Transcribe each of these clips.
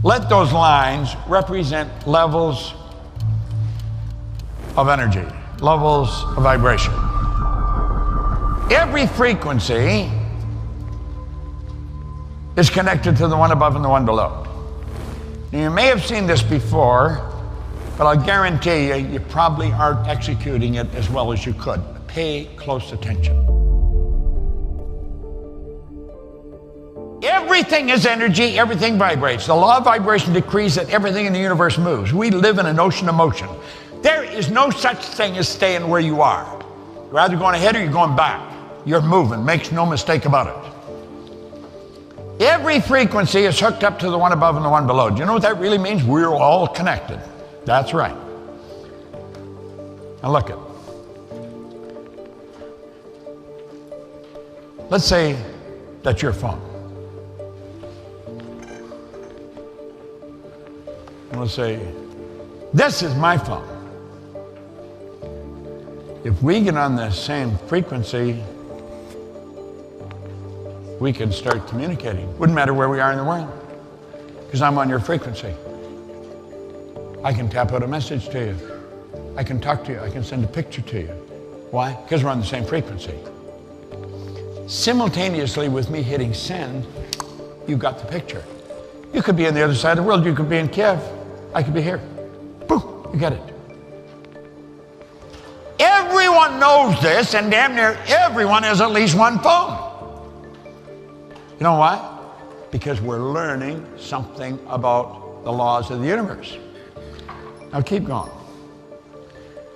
Let those lines represent levels of energy, levels of vibration. Every frequency is connected to the one above and the one below. Now, you may have seen this before, but I'll guarantee you, you probably aren't executing it as well as you could. Pay close attention. Everything is energy, everything vibrates. The law of vibration decrees that everything in the universe moves. We live in an ocean of motion. There is no such thing as staying where you are. You're either going ahead or you're going back. You're moving, makes no mistake about it. Every frequency is hooked up to the one above and the one below. Do you know what that really means? We're all connected. That's right. Now look it. Let's say that's your phone. And let's say, this is my phone. If we get on the same frequency, we can start communicating. Wouldn't matter where we are in the world, because I'm on your frequency. I can tap out a message to you. I can talk to you. I can send a picture to you. Why? Because we're on the same frequency. Simultaneously with me hitting send, you got the picture. You could be on the other side of the world. You could be in Kiev. I could be here. Boom, you get it. Everyone knows this, and damn near everyone has at least one phone. You know why? Because we're learning something about the laws of the universe. Now keep going.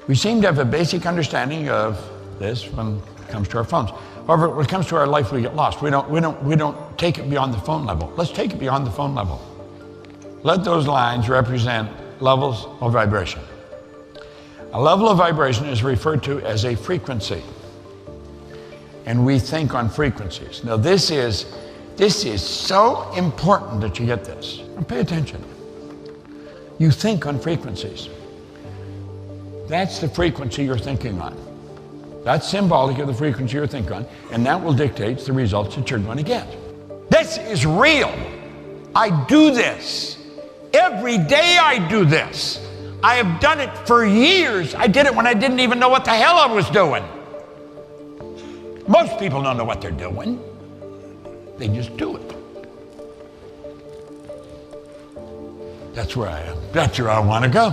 We seem to have a basic understanding of this when it comes to our phones. However, when it comes to our life, we get lost. We don't take it beyond the phone level. Let's take it beyond the phone level. Let those lines represent levels of vibration. A level of vibration is referred to as a frequency. And we think on frequencies. Now this is so important that you get this. Now pay attention. You think on frequencies. That's the frequency you're thinking on. That's symbolic of the frequency you're thinking on, and that will dictate the results that you're going to get. This is real. I do this. Every day I do this. I have done it for years. I did it when I didn't even know what the hell I was doing. Most people don't know what they're doing. They just do it. That's where I am. That's where I want to go.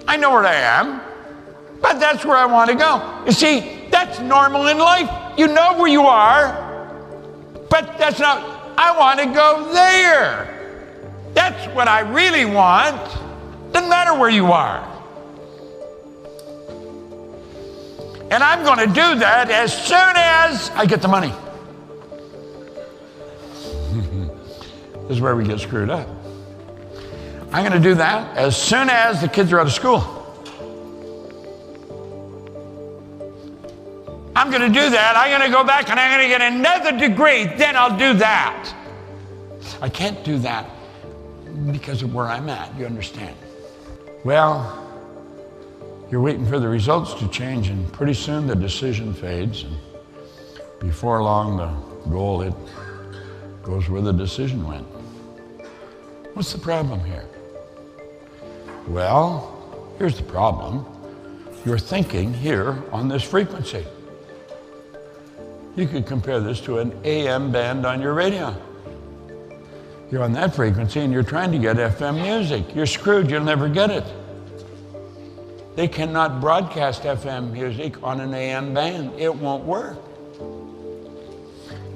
I know where I am, but that's where I want to go. You see, that's normal in life. You know where you are, but that's not, I want to go there. That's what I really want. Doesn't matter where you are. And I'm going to do that as soon as I get the money. This is where we get screwed up. I'm going to do that as soon as the kids are out of school. I'm going to do that. I'm going to go back and I'm going to get another degree. Then I'll do that. I can't do that because of where I'm at. You understand? Well, you're waiting for the results to change, and pretty soon the decision fades. And before long, the goal, it goes where the decision went. What's the problem here? Well, here's the problem. You're thinking here on this frequency. You could compare this to an AM band on your radio. You're on that frequency and you're trying to get FM music. You're screwed, you'll never get it. They cannot broadcast FM music on an AM band. It won't work.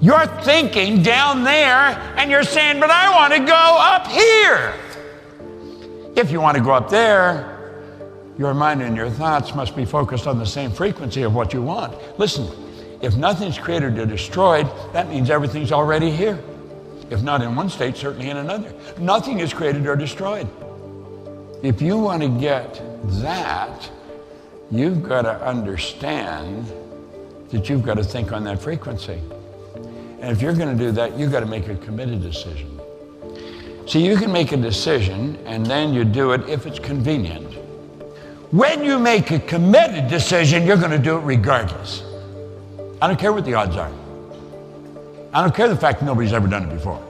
You're thinking down there and you're saying, but I want to go up here. If you want to go up there, your mind and your thoughts must be focused on the same frequency of what you want. Listen, if nothing's created or destroyed, that means everything's already here. If not in one state, certainly in another. Nothing is created or destroyed. If you want to get that, you've got to understand that you've got to think on that frequency. And if you're going to do that, you've got to make a committed decision. See, you can make a decision and then you do it if it's convenient. When you make a committed decision, you're going to do it regardless. I don't care what the odds are. I don't care the fact that nobody's ever done it before.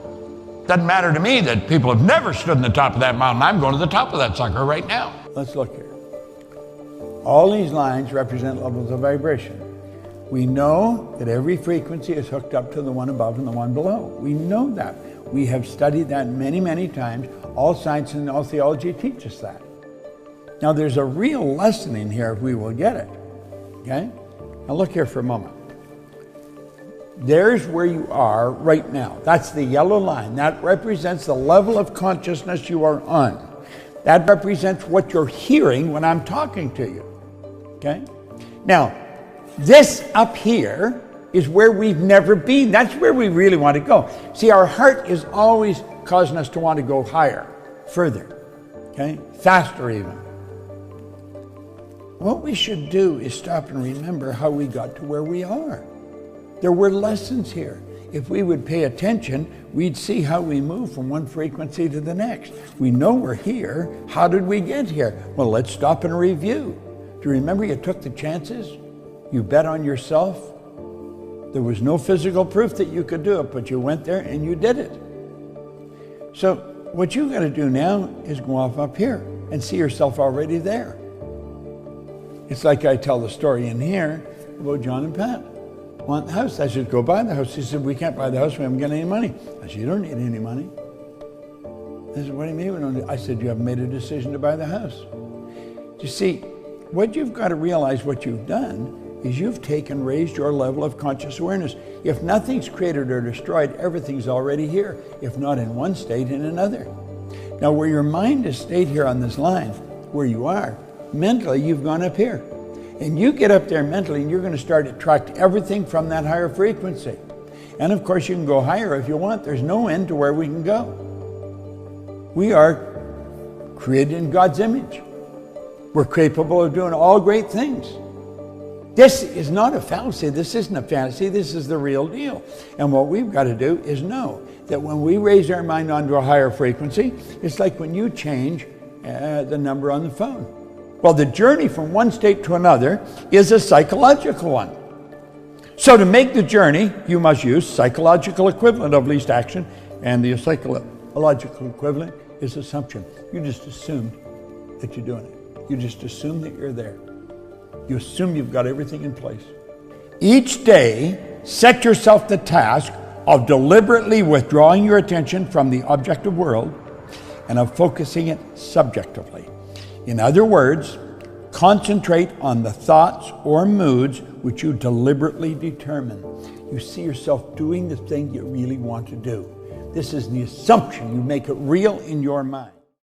Doesn't matter to me that people have never stood on the top of that mountain. I'm going to the top of that sucker right now. Let's look here. All these lines represent levels of vibration. We know that every frequency is hooked up to the one above and the one below. We know that. We have studied that many, many times. All science and all theology teach us that. Now there's a real lesson in here if we will get it. Okay? Now look here for a moment. There's where you are right now. That's the yellow line. That represents the level of consciousness you are on. That represents what you're hearing when I'm talking to you. Okay? Now, this up here is where we've never been. That's where we really want to go. See, our heart is always causing us to want to go higher, further, okay? Faster even. What we should do is stop and remember how we got to where we are. There were lessons here. If we would pay attention, we'd see how we move from one frequency to the next. We know we're here. How did we get here? Well, let's stop and review. Do you remember you took the chances? You bet on yourself. There was no physical proof that you could do it, but you went there and you did it. So what you got to do now is go off up here and see yourself already there. It's like I tell the story in here about John and Pat. Want the house? I said, go buy the house. He said, we can't buy the house. We haven't got any money. I said, you don't need any money. I said, what do you mean we don't need? I said, you haven't made a decision to buy the house. You see, what you've got to realize what you've done is you've raised your level of conscious awareness. If nothing's created or destroyed, everything's already here. If not in one state, in another. Now, where your mind has stayed here on this line, where you are, mentally, you've gone up here. And you get up there mentally and you're going to start to attract everything from that higher frequency. And of course, you can go higher if you want. There's no end to where we can go. We are created in God's image. We're capable of doing all great things. This is not a fallacy. This isn't a fantasy. This is the real deal. And what we've got to do is know that when we raise our mind onto a higher frequency, it's like when you change the number on the phone. Well, the journey from one state to another is a psychological one. So to make the journey, you must use psychological equivalent of least action, and the psychological equivalent is assumption. You just assumed that you're doing it. You just assume that you're there. You assume you've got everything in place. Each day, set yourself the task of deliberately withdrawing your attention from the objective world and of focusing it subjectively. In other words, concentrate on the thoughts or moods which you deliberately determine. You see yourself doing the thing you really want to do. This is the assumption. You make it real in your mind.